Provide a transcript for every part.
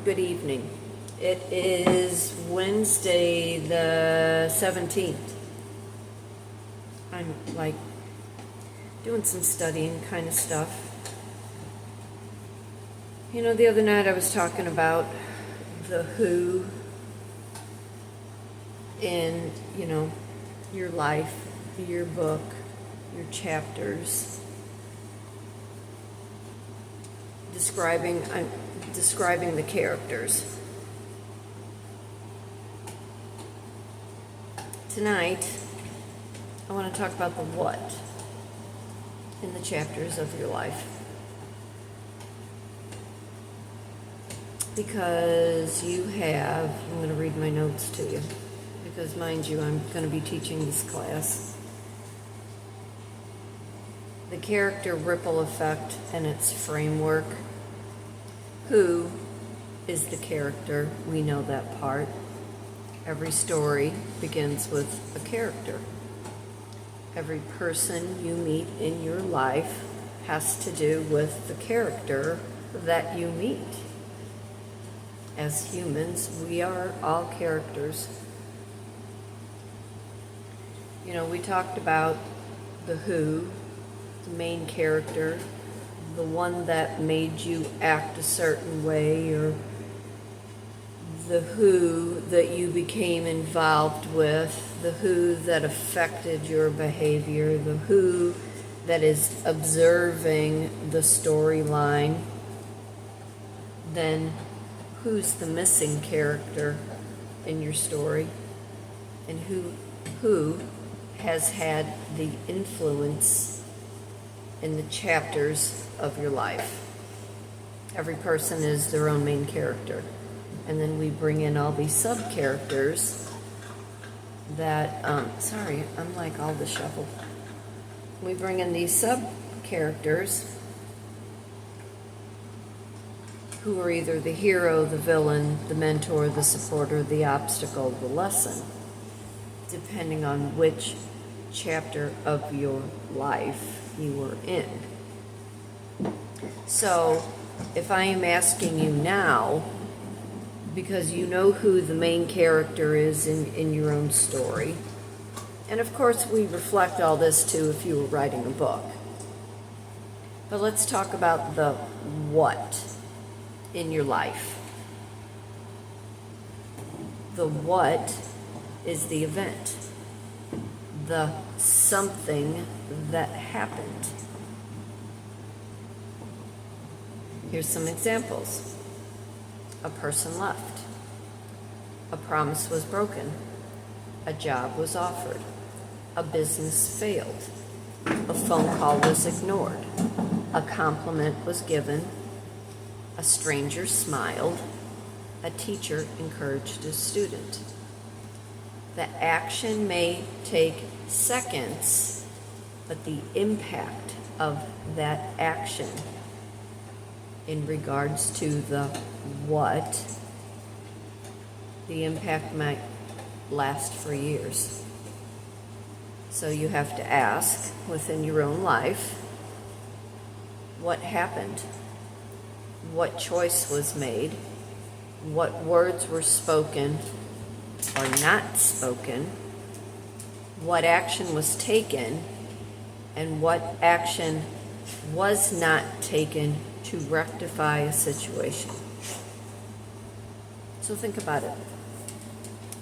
good evening. It is Wednesday the 17th. I'm like doing some studying kind of stuff. You know, the other night I was talking about the who in, your life, your book, your chapters, describing the characters. Tonight, I want to talk about the what in the chapters of your life. Because I'm going to read my notes to you, because mind you, I'm going to be teaching this class. The character ripple effect and its framework. Who is the character? We know that part. Every story begins with a character. Every person you meet in your life has to do with the character that you meet. As humans, we are all characters. We talked about the who, the main character, the one that made you act a certain way, or the who that you became involved with, the who that affected your behavior, the who that is observing the storyline. Then who's the missing character in your story, and who has had the influence in the chapters of your life. Every person is their own main character. And then we bring in all these sub-characters that, sorry, I'm like all disheveled. We bring in these sub-characters who are either the hero, the villain, the mentor, the supporter, the obstacle, the lesson, depending on which chapter of your life you were in. So, if I am asking you now, because you know who the main character is in your own story, and of course we reflect all this too if you were writing a book, but let's talk about the what in your life. The what is the event, the something that happened. Here's some examples. A person left. A promise was broken. A job was offered. A business failed. A phone call was ignored. A compliment was given. A stranger smiled. A teacher encouraged a student. The action may take seconds, but the impact of that action in regards to the what, the impact might last for years. So you have to ask within your own life, what happened? What choice was made? What words were spoken or not spoken? What action was taken? And what action was not taken to rectify a situation? So think about it.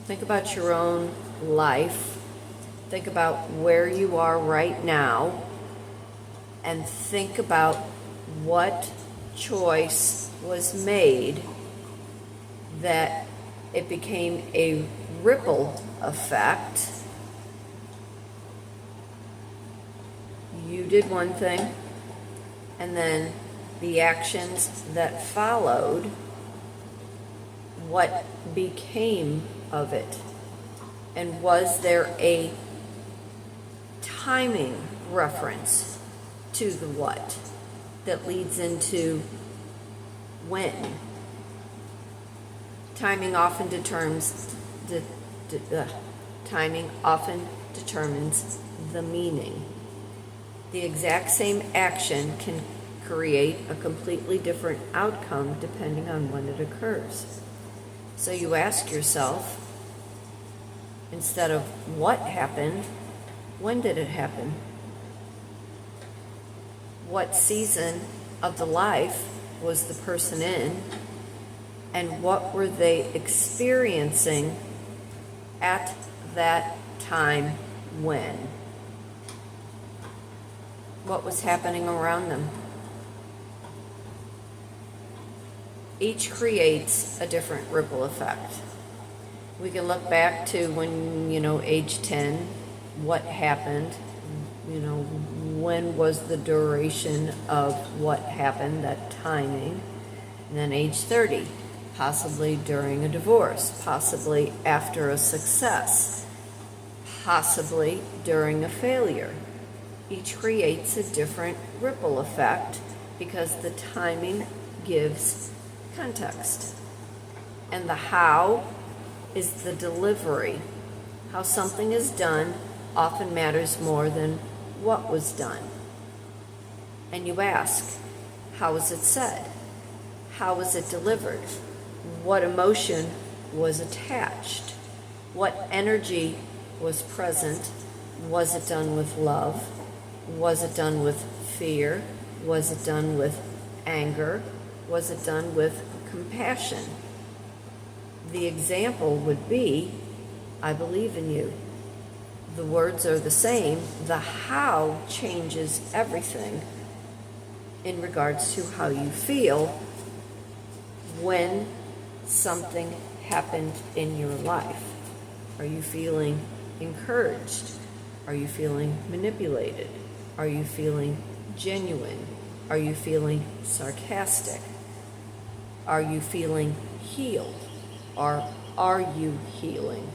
Think about your own life. Think about where you are right now. And think about what choice was made that it became a ripple effect. You did one thing, and then the actions that followed, what became of it? And was there a timing reference to the what that leads into when? Timing often determines the meaning. The exact same action can create a completely different outcome depending on when it occurs. So you ask yourself, instead of what happened, when did it happen? What season of the life was the person in, and what were they experiencing at that time when? What was happening around them? Each creates a different ripple effect. We can look back to when, age 10, what happened, when was the duration of what happened, that timing. And then age 30, possibly during a divorce, possibly after a success, possibly during a failure. Each creates a different ripple effect because the timing gives context. And the how is the delivery. How something is done often matters more than what was done. And you ask, how was it said? How was it delivered? What emotion was attached? What energy was present? Was it done with love? Was it done with fear? Was it done with anger? Was it done with compassion? The example would be, I believe in you. The words are the same. The how changes everything in regards to how you feel when something happened in your life. Are you feeling encouraged? Are you feeling manipulated? Are you feeling genuine? Are you feeling sarcastic? Are you feeling healed? Or are you healing?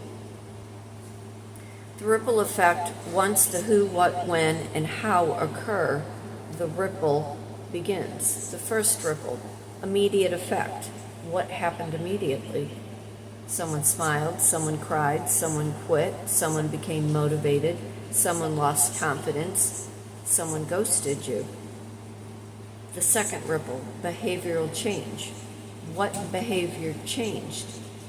The ripple effect, once the who, what, when, and how occur, the ripple begins. The first ripple, immediate effect. What happened immediately? Someone smiled, someone cried, someone quit, someone became motivated, someone lost confidence, someone ghosted you. The second ripple, behavioral change. What behavior changed?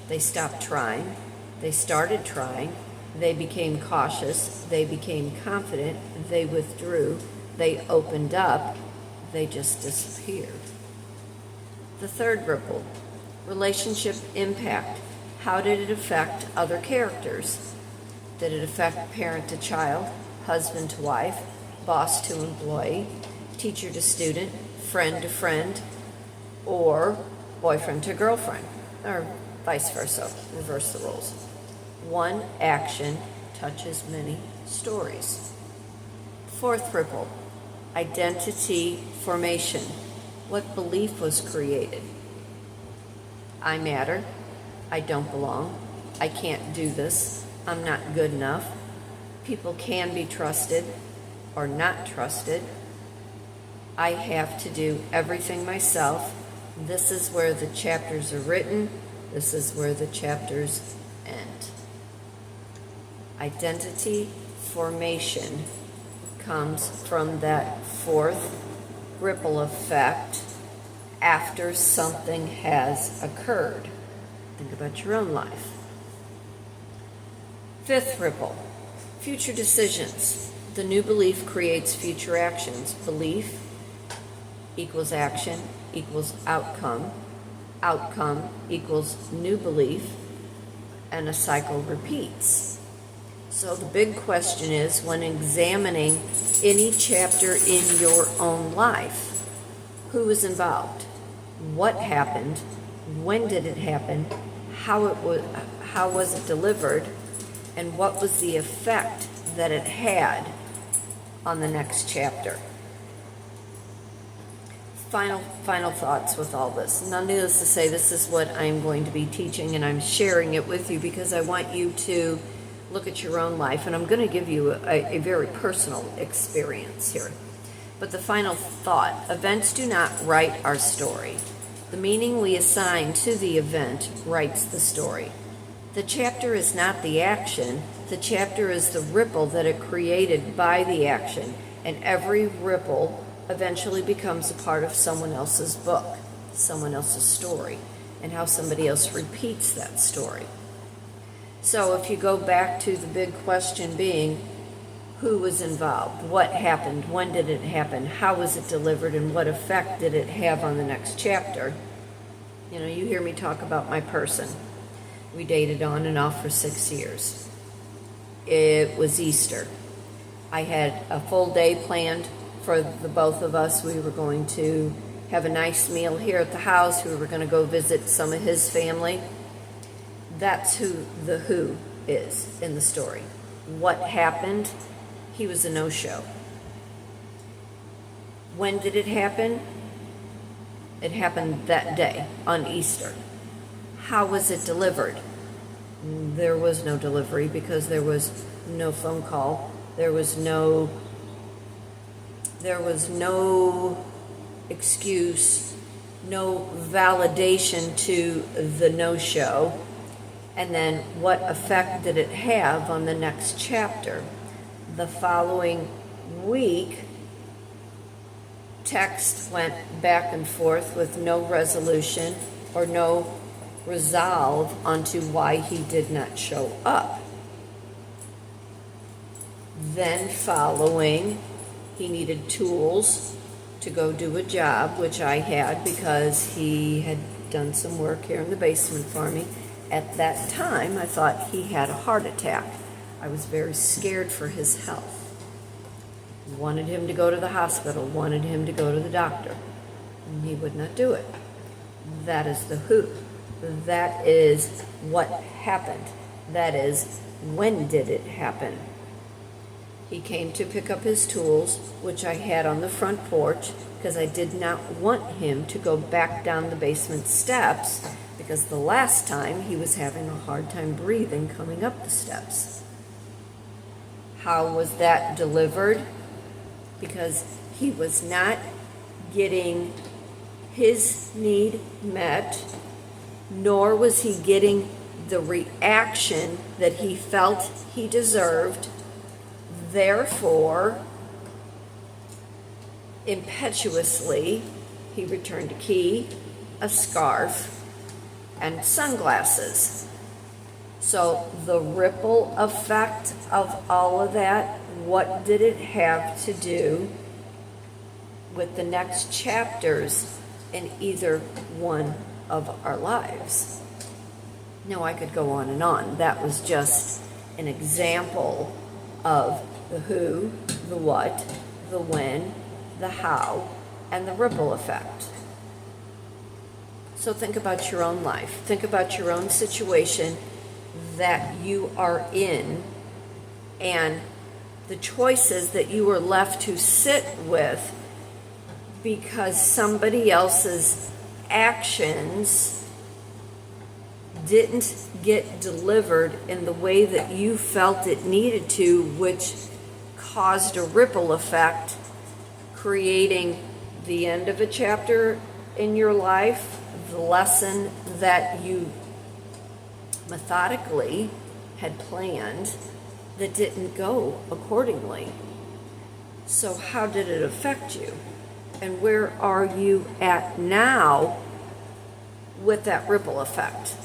They stopped trying, they started trying, they became cautious, they became confident, they withdrew, they opened up, they just disappeared. The third ripple, relationship impact. How did it affect other characters? Did it affect parent to child, husband to wife, boss to employee, teacher to student, friend to friend, or boyfriend to girlfriend, or vice versa, reverse the roles? One action touches many stories. Fourth ripple, identity formation. What belief was created? I matter. I don't belong. I can't do this. I'm not good enough. People can be trusted or not trusted. I have to do everything myself. This is where the chapters are written. This is where the chapters end. Identity formation comes from that fourth ripple effect after something has occurred. Think about your own life. Fifth ripple, future decisions. The new belief creates future actions. Belief equals action equals outcome. Outcome equals new belief, and a cycle repeats. So the big question is, when examining any chapter in your own life, who is involved? What happened? When did it happen? How was it delivered? And what was the effect that it had on the next chapter? Final thoughts with all this. None of this to say this is what I'm going to be teaching, and I'm sharing it with you because I want you to look at your own life, and I'm going to give you a very personal experience here. But the final thought, events do not write our story. The meaning we assign to the event writes the story. The chapter is not the action. The chapter is the ripple that it created by the action, and every ripple eventually becomes a part of someone else's book, someone else's story, and how somebody else repeats that story. So if you go back to the big question being, who was involved? What happened? When did it happen? How was it delivered? And what effect did it have on the next chapter? You know, you hear me talk about my person. We dated on and off for 6 years. It was Easter. I had a full day planned for the both of us. We were going to have a nice meal here at the house. We were going to go visit some of his family. That's who the who is in the story. What happened? He was a no-show. When did it happen? It happened that day, on Easter. How was it delivered? There was no delivery because there was no phone call. There was no excuse, no validation to the no-show. And then what effect did it have on the next chapter? The following week, text went back and forth with no resolution or no resolve onto why he did not show up. Then following, he needed tools to go do a job, which I had because he had done some work here in the basement for me. At that time, I thought he had a heart attack. I was very scared for his health. Wanted him to go to the hospital, wanted him to go to the doctor, and he would not do it. That is the who. That is what happened. That is, when did it happen? He came to pick up his tools, which I had on the front porch, because I did not want him to go back down the basement steps, because the last time he was having a hard time breathing coming up the steps. How was that delivered? Because he was not getting his need met, nor was he getting the reaction that he felt he deserved. Therefore, impetuously, he returned a key, a scarf, and sunglasses. So the ripple effect of all of that, what did it have to do with the next chapters in either one of our lives? Now, I could go on and on. That was just an example of the who, the what, the when, the how, and the ripple effect. So think about your own life. Think about your own situation that you are in and the choices that you were left to sit with because somebody else's actions didn't get delivered in the way that you felt it needed to, which caused a ripple effect, creating the end of a chapter in your life, the lesson that you methodically had planned that didn't go accordingly. So how did it affect you? And where are you at now with that ripple effect?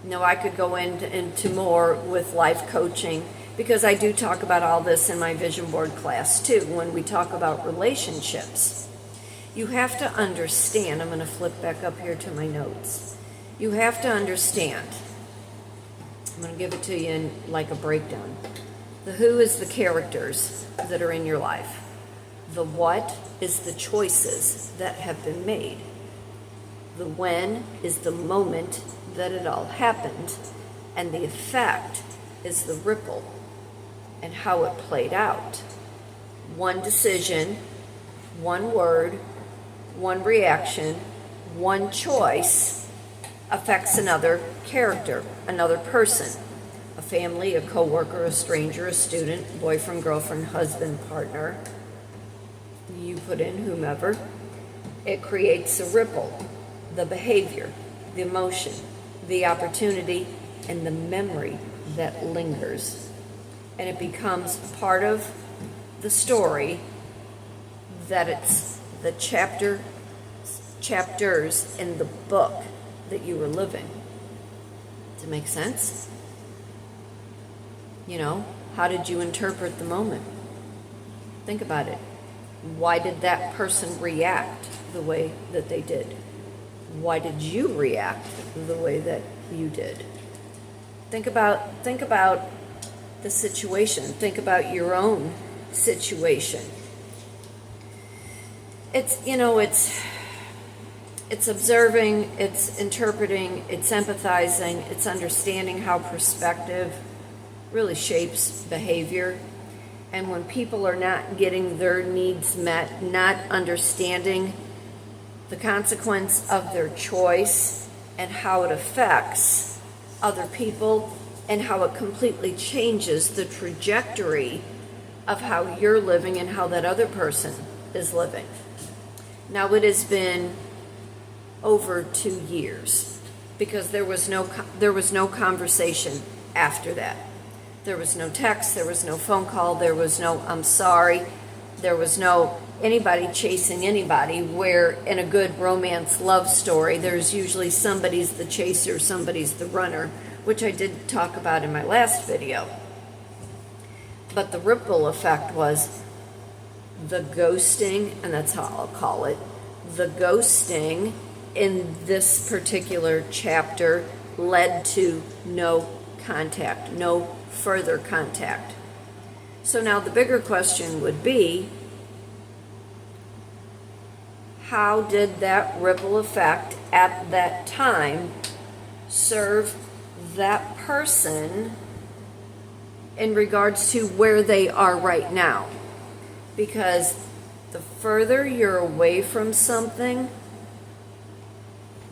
Now, I could go into more with life coaching because I do talk about all this in my vision board class too. When we talk about relationships, you have to understand, I'm going to flip back up here to my notes. You have to understand, I'm going to give it to you in like a breakdown. The who is the characters that are in your life. The what is the choices that have been made. The when is the moment that it all happened. And the effect is the ripple and how it played out. One decision, one word, one reaction, one choice affects another character, another person, a family, a coworker, a stranger, a student, boyfriend, girlfriend, husband, partner. You put in whomever. It creates a ripple, the behavior, the emotion, the opportunity, and the memory that lingers. And it becomes part of the story that it's the chapters in the book that you were living. Does it make sense? You know, how did you interpret the moment? Think about it. Why did that person react the way that they did? Why did you react the way that you did? Think about the situation. Think about your own situation. It's observing, it's interpreting, it's empathizing, it's understanding how perspective really shapes behavior. And when people are not getting their needs met, not understanding the consequence of their choice and how it affects other people and how it completely changes the trajectory of how you're living and how that other person is living. Now, it has been over 2 years because there was no conversation after that. There was no text, there was no phone call, there was no I'm sorry, there was no anybody chasing anybody, where in a good romance love story, there's usually somebody's the chaser, somebody's the runner, which I did talk about in my last video. But the ripple effect was the ghosting, and that's how I'll call it, the ghosting in this particular chapter led to no contact, no further contact. So now the bigger question would be, how did that ripple effect at that time serve that person in regards to where they are right now? Because the further you're away from something,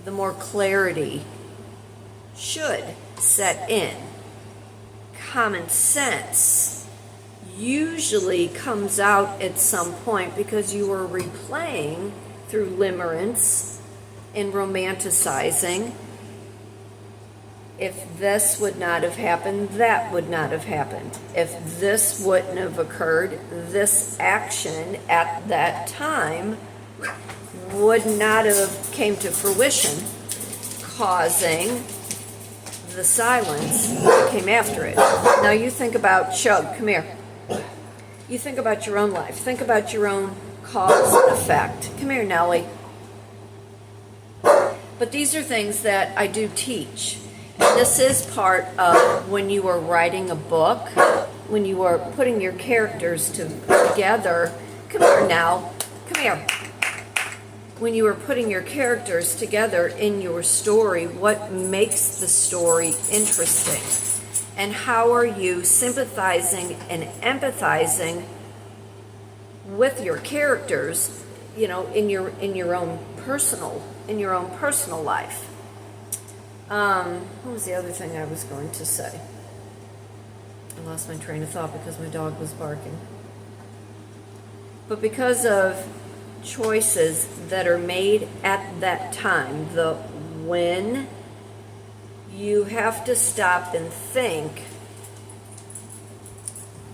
the more clarity should set in. Common sense usually comes out at some point because you are replaying through limerence and romanticizing. If this would not have happened, that would not have happened. If this wouldn't have occurred, this action at that time would not have came to fruition, causing the silence that came after it. Now you think about, Shug, come here. You think about your own life. Think about your own cause and effect. Come here, Nellie. But these are things that I do teach. And this is part of when you are writing a book, when you are putting your characters together. Come here now. Come here. When you are putting your characters together in your story, what makes the story interesting? And how are you sympathizing and empathizing with your characters, you know, in your own personal life? What was the other thing I was going to say? I lost my train of thought because my dog was barking. But because of choices that are made at that time, the when, you have to stop and think.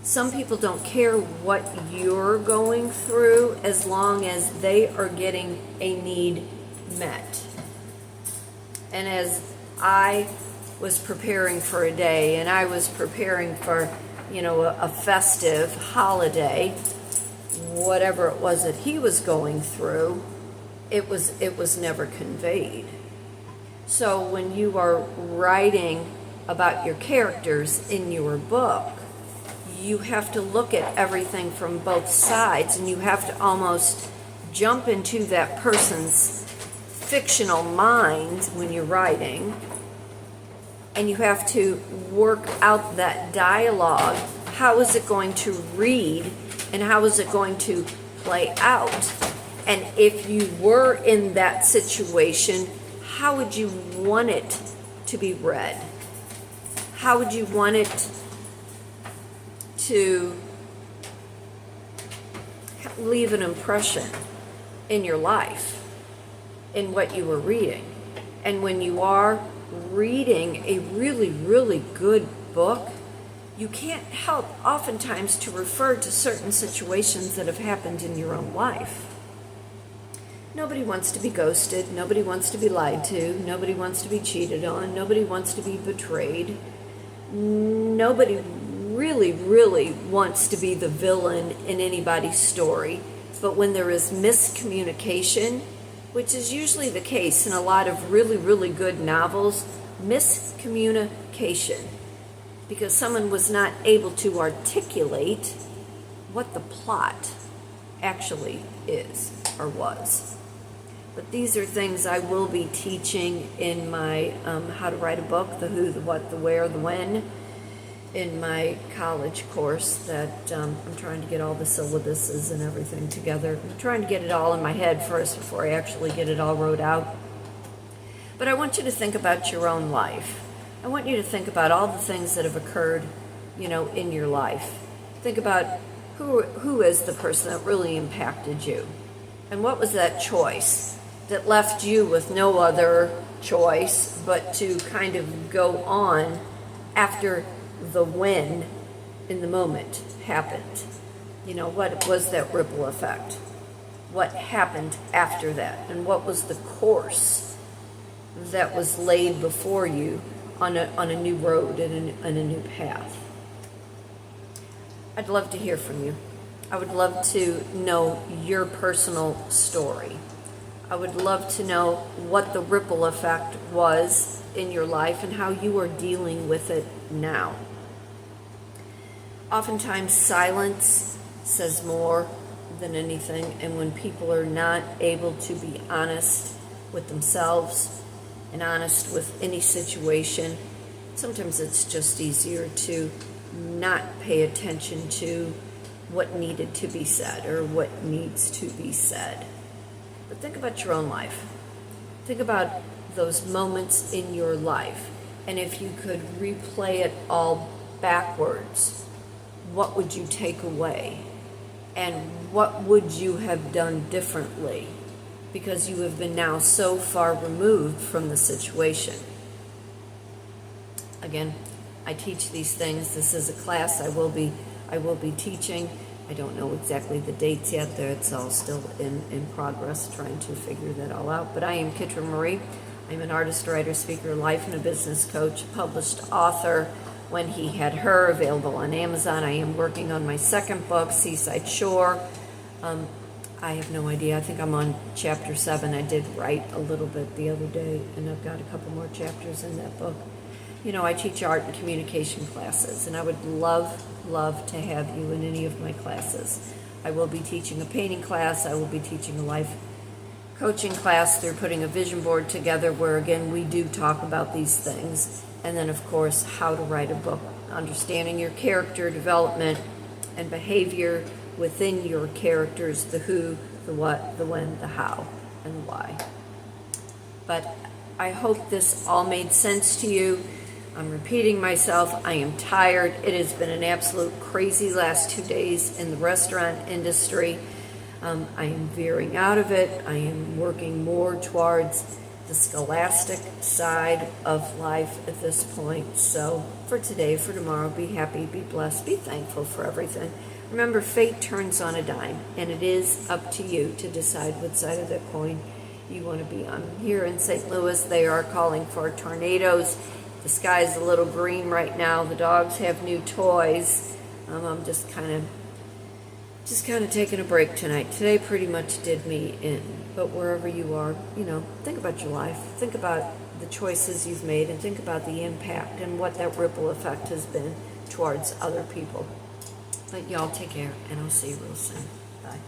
Some people don't care what you're going through as long as they are getting a need met. And as I was preparing for a day, and I was preparing for, a festive holiday, whatever it was that he was going through, it was never conveyed. So when you are writing about your characters in your book, you have to look at everything from both sides, and you have to almost jump into that person's fictional mind when you're writing, and you have to work out that dialogue. How is it going to read, and how is it going to play out? And if you were in that situation, how would you want it to be read? How would you want it to leave an impression in your life, in what you were reading? And when you are reading a really, really good book, you can't help oftentimes to refer to certain situations that have happened in your own life. Nobody wants to be ghosted. Nobody wants to be lied to. Nobody wants to be cheated on. Nobody wants to be betrayed. Nobody really, really wants to be the villain in anybody's story. But when there is miscommunication, which is usually the case in a lot of really, really good novels, miscommunication, because someone was not able to articulate what the plot actually is or was. But these are things I will be teaching in my How to Write a Book, the who, the what, the where, the when, in my college course that I'm trying to get all the syllabuses and everything together. I'm trying to get it all in my head first before I actually get it all wrote out. But I want you to think about your own life. I want you to think about all the things that have occurred, in your life. Think about who is the person that really impacted you. And what was that choice that left you with no other choice but to kind of go on after the when in the moment happened? What was that ripple effect? What happened after that? And what was the course that was laid before you on a new road and a new path? I'd love to hear from you. I would love to know your personal story. I would love to know what the ripple effect was in your life and how you are dealing with it now. Oftentimes, silence says more than anything, and when people are not able to be honest with themselves and honest with any situation, sometimes it's just easier to not pay attention to what needed to be said or what needs to be said. But think about your own life. Think about those moments in your life. And if you could replay it all backwards, what would you take away? And what would you have done differently? Because you have been now so far removed from the situation. Again, I teach these things. This is a class I will be teaching. I don't know exactly the dates yet. It's all still in progress, trying to figure that all out. But I am Kitryn Marie. I'm an artist, writer, speaker, life and a business coach, published author, When He Had Her, available on Amazon. I am working on my second book, Seaside Shore. I have no idea. I think I'm on chapter 7. I did write a little bit the other day, and I've got a couple more chapters in that book. I teach art and communication classes, and I would love to have you in any of my classes. I will be teaching a painting class. I will be teaching a life coaching class. They're putting a vision board together where, again, we do talk about these things. And then, of course, how to write a book, understanding your character development and behavior within your characters, the who, the what, the when, the how, and the why. But I hope this all made sense to you. I'm repeating myself. I am tired. It has been an absolute crazy last 2 days in the restaurant industry. I am veering out of it. I am working more towards the scholastic side of life at this point. So for today, for tomorrow, be happy, be blessed, be thankful for everything. Remember, fate turns on a dime, and it is up to you to decide what side of that coin you want to be on. Here in St. Louis, they are calling for tornadoes. The sky is a little green right now. The dogs have new toys. I'm just kind of taking a break tonight. Today pretty much did me in. But wherever you are, think about your life. Think about the choices you've made, and think about the impact and what that ripple effect has been towards other people. But y'all take care, and I'll see you real soon. Bye.